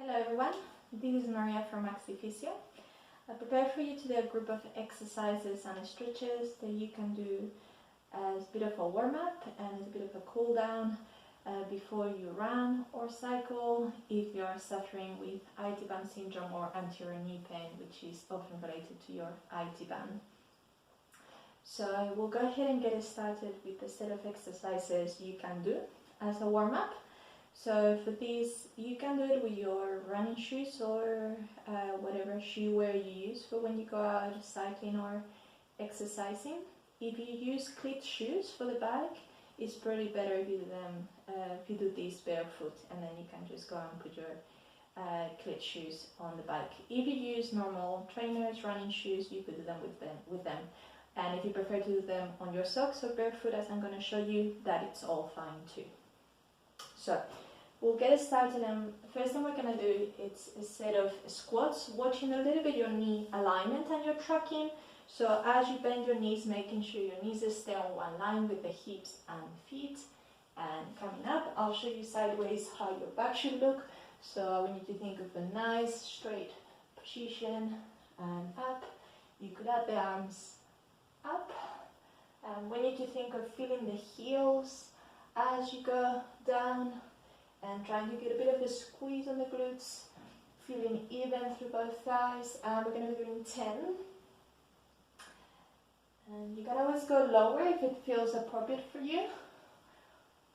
Hello everyone, this is Maria from Physio. I prepared for you today a group of exercises and stretches that you can do as a bit of a warm-up and as a bit of a cool-down before you run or cycle if you are suffering with ITB syndrome or anterior knee pain, which is often related to your ITB. So I will go ahead and get started with the set of exercises you can do as a warm-up. So for this, you can do it with your running shoes or whatever shoe wear you use for when you go out cycling or exercising. If you use clit shoes for the bike, it's probably better if you do this barefoot, and then you can just go and put your clit shoes on the bike. If you use normal trainers, running shoes, you could do them with them. And if you prefer to do them on your socks or barefoot, as I'm going to show you, that it's all fine too. So we'll get started, and first thing we're going to do is a set of squats, watching a little bit your knee alignment and your tracking. So as you bend your knees, making sure your knees stay on one line with the hips and feet. And coming up, I'll show you sideways how your back should look. So we need to think of a nice straight position and up. You could add the arms up. And we need to think of feeling the heels as you go down and trying to get a bit of a squeeze on the glutes, feeling even through both thighs. And we're going to be doing 10. And you can always go lower if it feels appropriate for you,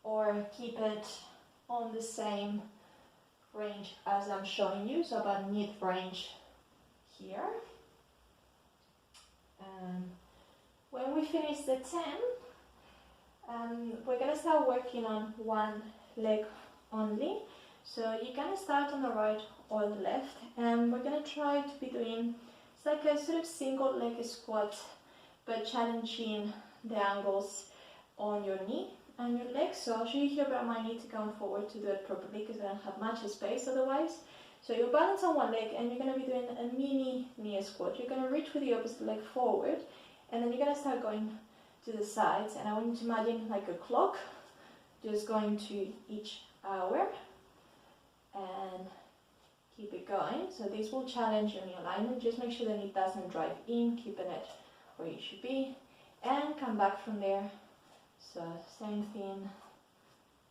or keep it on the same range as I'm showing you, so about mid-range here. And when we finish the 10, we're going to start working on one leg only. So you can start on the right or the left, and we're going to try to be doing, it's like a sort of single leg squat, but challenging the angles on your knee and your legs. So I'll show you here, but I might need to come forward to do it properly because I don't have much space otherwise. So you'll balance on one leg, and you're going to be doing a mini knee squat. You're going to reach with the opposite leg forward, and then you're going to start going to the sides. And I want you to imagine like a clock, just going to each hour, and keep it going. So this will challenge your knee alignment. Just make sure the knee doesn't drive in, keeping it where you should be, and come back from there. So same thing.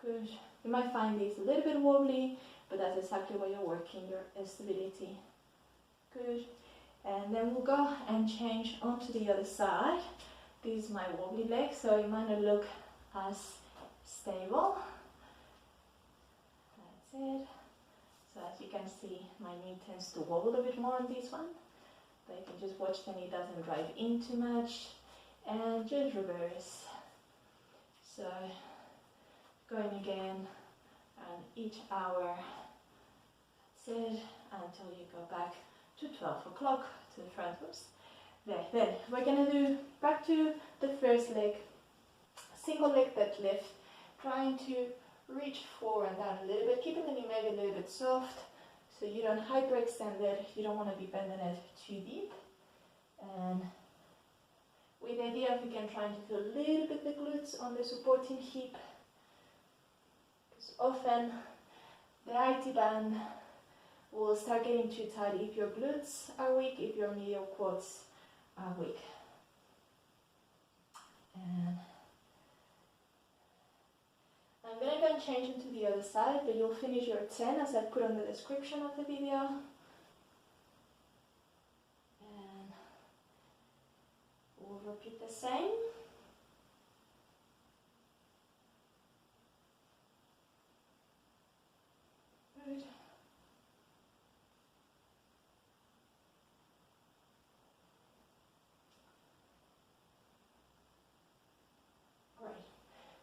Good. You might find this a little bit wobbly, but that's exactly what you're working, your stability. Good. And then we'll go and change onto the other side. This is my wobbly leg, so it might not look as stable. That's it. So as you can see, my knee tends to wobble a bit more on this one. But you can just watch the knee doesn't drive in too much, and just reverse. So going again, and each hour, that's it, until you go back to 12 o'clock to the front. Oops. There. Then we're gonna do back to the first leg, single leg deadlift, trying to reach forward and down a little bit, keeping the knee maybe a little bit soft, so you don't hyperextend it, you don't want to be bending it too deep. And with the idea of, again, trying to feel a little bit the glutes on the supporting hip, because often the IT band will start getting too tight if your glutes are weak, if your medial quads are weak. And I'm going to go and change into the other side, but you'll finish your 10 as I put on the description of the video. And we'll repeat the same. Good.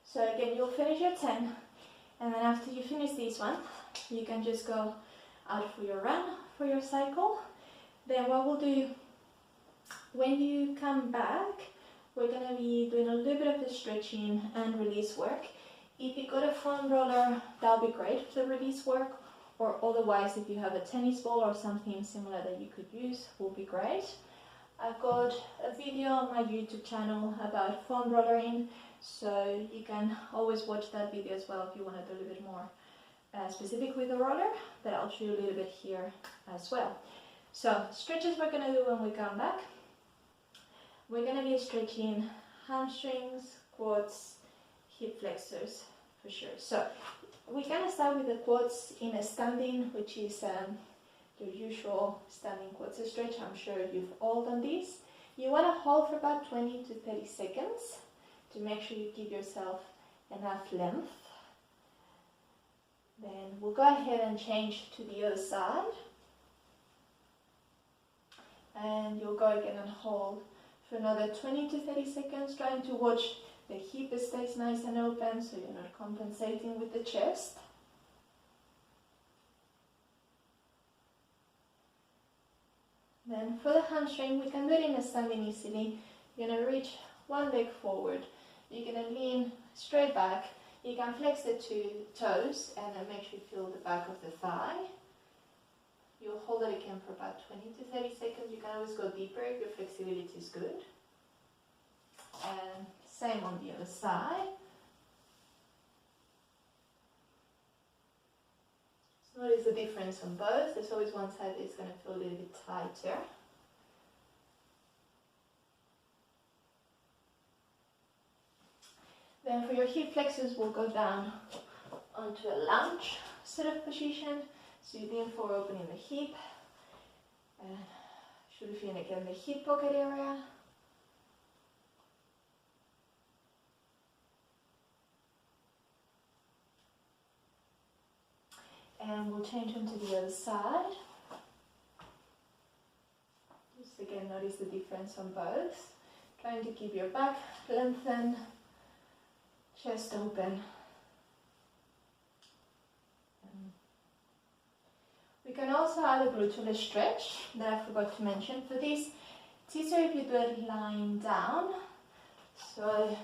So again, you'll finish your 10, and then after you finish this one, you can just go out for your run, for your cycle. Then what we'll do, when you come back, we're going to be doing a little bit of the stretching and release work. If you got a foam roller, that'll be great for the release work, or otherwise if you have a tennis ball or something similar that you could use, will be great. I've got a video on my YouTube channel about foam rollering, so you can always watch that video as well if you want to do a little bit more specific with the roller, but I'll show you a little bit here as well. So stretches we're going to do when we come back. We're going to be stretching hamstrings, quads, hip flexors for sure. So we're going to start with the quads in a standing, which is your usual standing quads stretch. I'm sure you've all done this. You want to hold for about 20 to 30 seconds to make sure you give yourself enough length. Then we'll go ahead and change to the other side. And you'll go again and hold for another 20 to 30 seconds, trying to watch the hip stays nice and open so you're not compensating with the chest. Then for the hamstring, we can do it in a standing easily. You're going to reach one leg forward. You're going to lean straight back. You can flex the two toes and then make sure you feel the back of the thigh. You'll hold it again for about 20 to 30 seconds. You can always go deeper if your flexibility is good. And same on the other side. So notice the difference on both. There's always one side that's going to feel a little bit tighter. Then for your hip flexors, we'll go down onto a lunge sort of position. So you lean forward, opening the hip. And should be feeling again the hip pocket area. And we'll change them to the other side. Just again, notice the difference on both. Trying to keep your back lengthened, chest open. We can also add a gluteal stretch that I forgot to mention. For this, it's easier if you do it lying down. So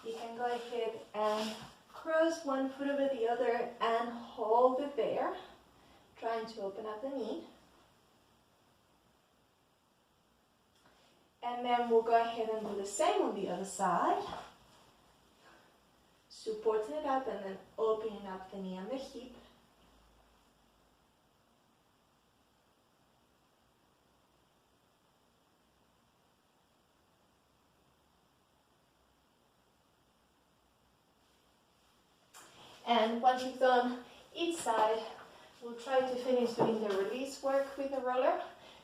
you can go ahead and cross one foot over the other and hold it there, trying to open up the knee. And then we'll go ahead and do the same on the other side. Supporting it up and then opening up the knee and the hip. And once you've done each side, we'll try to finish doing the release work with the roller.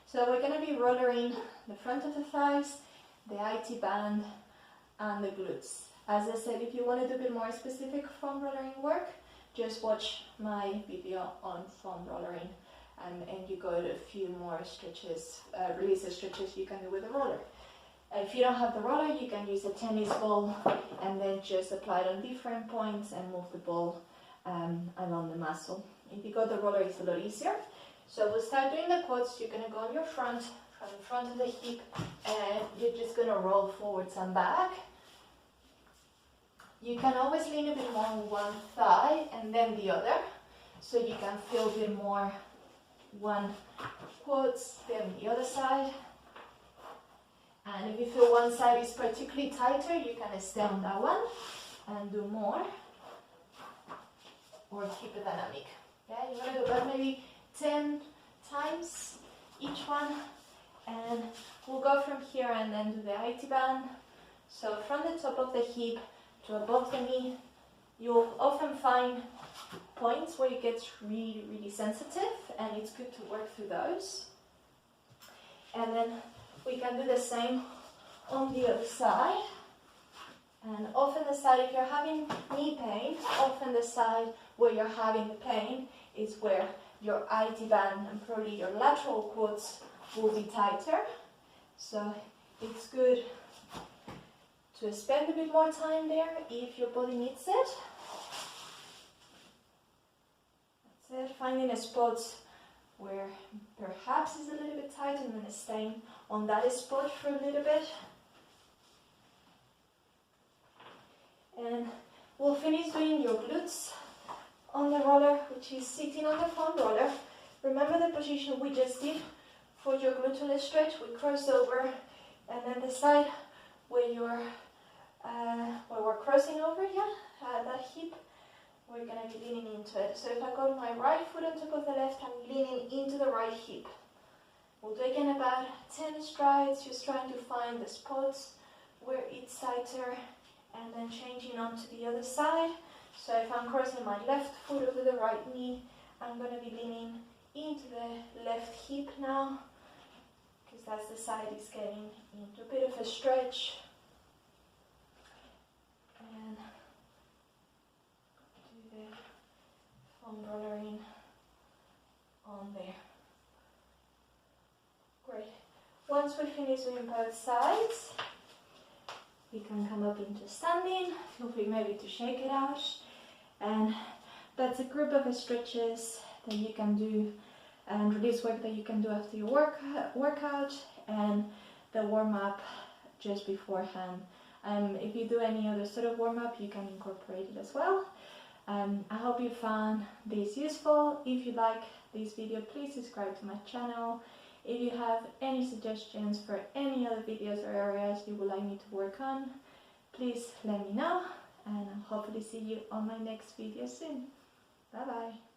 So we're going to be rollering the front of the thighs, the IT band, and the glutes. As I said, if you want to do a bit more specific foam rollering work, just watch my video on foam rollering, and you go to a few more stretches, release stretches you can do with the roller. If you don't have the roller, you can use a tennis ball and then just apply it on different points and move the ball along the muscle. If you got the roller, it's a lot easier. So we'll start doing the quads. You're going to go on your front, from the front of the hip, and you're just going to roll forwards and back. You can always lean a bit more on one thigh and then the other, so you can feel a bit more one quads, then the other side. And if you feel one side is particularly tighter, you can stay on that one and do more, or keep it dynamic. Yeah, you want to do about maybe 10 times each one, and we'll go from here and then do the IT band. So from the top of the hip to above the knee, you'll often find points where it gets really, really sensitive, and it's good to work through those. And then we can do the same on the other side. And often the side, if you're having knee pain, often the side where you're having the pain is where your IT band and probably your lateral quads will be tighter. So it's good to spend a bit more time there if your body needs it. That's it, finding a spot where perhaps it's a little bit tight and then staying on that spot for a little bit. And we'll finish doing your glutes on the roller, which is sitting on the foam roller. Remember the position we just did for your gluteal stretch? We crossed over, and then the side where you're where we're crossing over, that hip, we're going to be leaning into it. So if I got my right foot on top of the left, I'm leaning into the right hip. We'll do again about 10 strides, just trying to find the spots where it's tighter, and then changing onto the other side. So if I'm crossing my left foot over the right knee, I'm going to be leaning into the left hip now, because that's the side is getting into a bit of a stretch. And do the foam roller in on there. Great. Once we finish doing both sides, we can come up into standing. Feel free maybe to shake it out. And that's a group of stretches that you can do, and release work that you can do after your workout, and the warm-up just beforehand. If you do any other sort of warm-up, you can incorporate it as well. I hope you found this useful. If you like this video, please subscribe to my channel. If you have any suggestions for any other videos or areas you would like me to work on, please let me know, and I'll hopefully see you on my next video soon. Bye bye.